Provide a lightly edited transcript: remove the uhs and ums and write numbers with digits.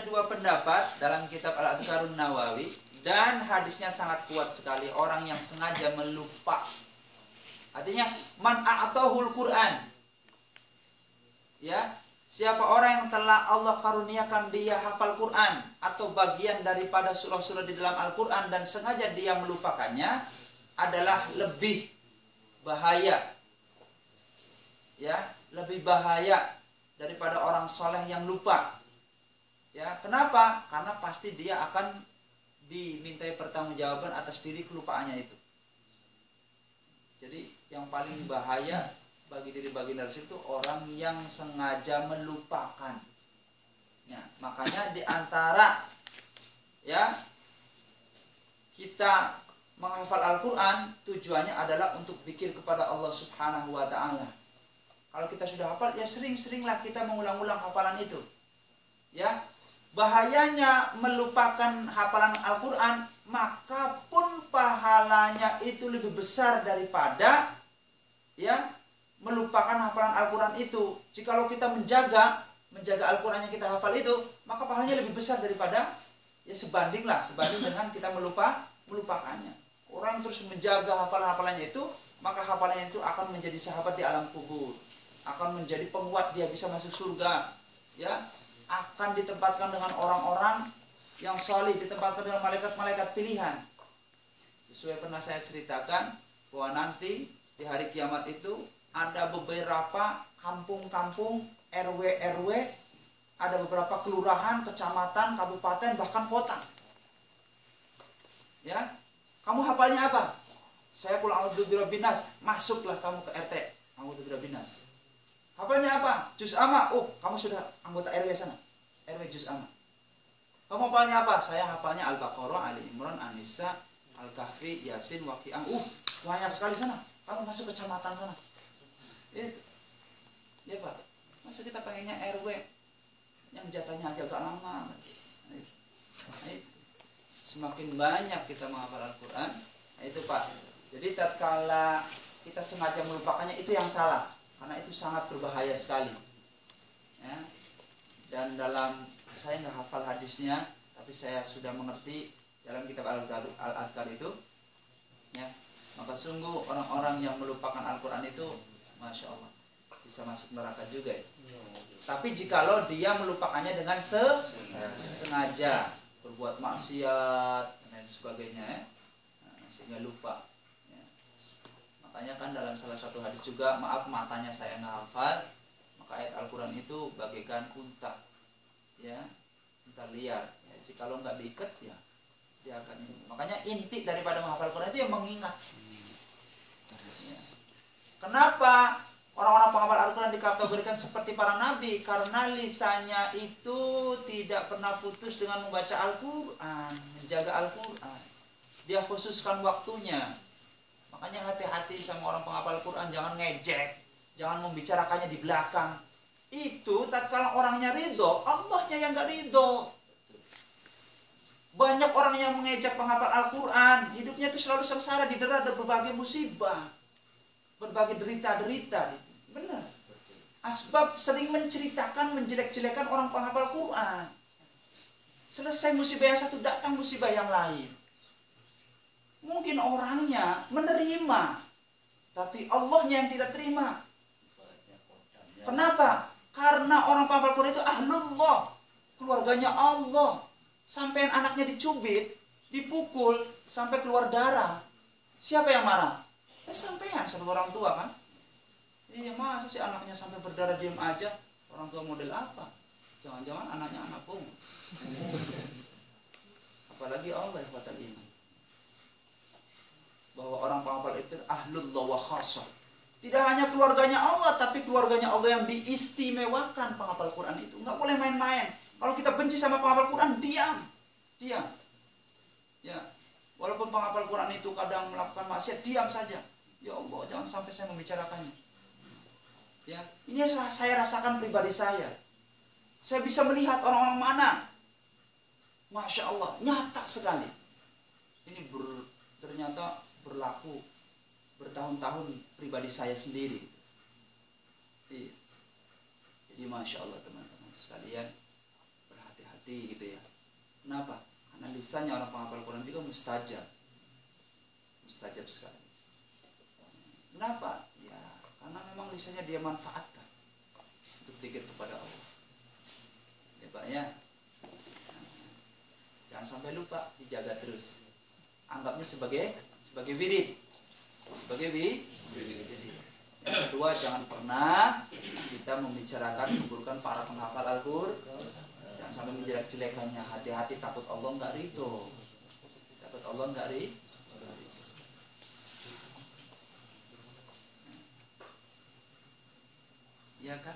ada dua pendapat dalam kitab Al-Adhkarun Nawawi, dan hadisnya sangat kuat sekali. Orang yang sengaja melupa, artinya man a'tahul Quran, ya, siapa orang yang telah Allah karuniakan dia hafal Quran atau bagian daripada surah-surah di dalam Al-Quran dan sengaja dia melupakannya, adalah lebih bahaya, ya, lebih bahaya daripada orang soleh yang lupa. Ya, kenapa? Karena pasti dia akan dimintai pertanggungjawaban atas diri kelupaannya itu. Jadi yang paling bahaya bagi diri baginda Rasul itu orang yang sengaja melupakan. Ya, makanya diantara, ya, kita menghafal Al-Quran tujuannya adalah untuk zikir kepada Allah Subhanahu wa Ta'ala. Kalau kita sudah hafal, ya sering-seringlah kita mengulang-ulang hafalan itu. Ya, bahayanya melupakan hafalan Al-Quran, maka pun pahalanya itu lebih besar daripada, ya, melupakan hafalan Al-Quran itu. Jikalau kita menjaga Al-Quran yang kita hafal itu, maka pahalanya lebih besar daripada, ya, sebanding dengan kita melupakannya. Orang terus menjaga hafalan-hafalannya itu, maka hafalannya itu akan menjadi sahabat di alam kubur, akan menjadi penguat dia bisa masuk surga, ya, akan ditempatkan dengan orang-orang yang salih, ditempatkan dengan malaikat-malaikat pilihan. Sesuai pernah saya ceritakan bahwa nanti di hari kiamat itu ada beberapa kampung-kampung, RW-RW, ada beberapa kelurahan, kecamatan, kabupaten, bahkan kota. Ya, kamu hafalnya apa? Saya qul a'udzu birabbinas. Masuklah kamu ke RT, a'udzu birabbinas. Hafalnya apa? Juz amma. Oh, kamu sudah anggota RW sana. RW juz amma. Kamu hafalnya apa? Saya hafalnya Al-Baqarah, Ali Imran, An-Nisa, Al-Kahfi, Yasin, Waqiah. Banyak sekali sana. Kamu masuk ke kecamatan sana. Ya Pak. Masa kita pengennya RW yang jatahnya agak lama. Semakin banyak kita menghafal Al-Quran, itu Pak. Jadi tatkala kita sengaja melupakannya, itu yang salah. Karena itu sangat berbahaya sekali, ya. Dan dalam, saya nggak hafal hadisnya, tapi saya sudah mengerti dalam kitab Al-Adhkar itu, ya. Maka sungguh orang-orang yang melupakan Al-Quran itu, Masya Allah, bisa masuk neraka juga, ya. Tapi jikalau dia melupakannya dengan sengaja, berbuat maksiat dan lain sebagainya, ya, sehingga lupa. Makanya kan dalam salah satu hadis juga, maaf matanya saya nggak hafal, maka ayat Al-Quran itu bagaikan unta, ya, unta liar. Ya, jikalau nggak diikat, ya dia akan ini. Makanya inti daripada menghafal Al-Quran itu yang mengingat. Ya. Kenapa orang-orang penghafal Al-Quran dikategorikan seperti para nabi? Karena lisannya itu tidak pernah putus dengan membaca Al-Quran, menjaga Al-Quran. Dia khususkan waktunya. Makanya hati-hati sama orang penghafal Al-Quran, jangan ngejek, jangan membicarakannya di belakang. Itu tatkala orangnya ridho, Allahnya yang gak ridho. Banyak orang yang mengejek penghafal Al-Quran, hidupnya itu selalu sengsara, didera berbagai musibah, berbagai derita-derita. Benar. Asbab sering menceritakan, menjelek-jelekan orang penghafal Quran. Selesai musibah yang satu, datang musibah yang lain. Mungkin orangnya menerima, tapi Allahnya yang tidak terima. Kenapa? Karena orang penghafal Quran itu ahlullah, keluarganya Allah. Sampai anaknya dicubit, dipukul, sampai keluar darah. Siapa yang marah? Sampean sebagai orang tua kan? Iya, masa sih anaknya sampai berdarah diam aja? Orang tua model apa? Jangan-jangan anaknya anak pungut. Apalagi Allah yang batal iman. Bahwa orang penghafal itu ahlullah wa khasah. Tidak hanya keluarganya Allah, tapi keluarganya Allah yang diistimewakan penghafal Quran itu. Nggak boleh main-main. Kalau kita benci sama penghafal Quran, diam. Ya, walaupun penghafal Quran itu kadang melakukan maksiat, diam saja. Ya Allah, jangan sampai saya membicarakannya. Ya, ini yang saya rasakan pribadi saya. Saya bisa melihat orang-orang mana, Masya Allah, nyata sekali. Ini ternyata berlaku bertahun-tahun pribadi saya sendiri. Jadi Masya Allah teman-teman sekalian, berhati-hati. hati gitu ya. Kenapa? Karena lisannya orang penghafal Quran juga mustajab sekali. Kenapa? Ya karena memang lisannya dia manfaatkan untuk zikir kepada Allah. Ya Pak ya. Jangan sampai lupa, dijaga terus. Anggapnya sebagai wirid. Yang kedua, jangan pernah kita membicarakan keburukan para penghafal Al-Qur'an. Jangan sampai menjelek-jelekannya. Hati-hati, takut Allah enggak ridho. Iya kan?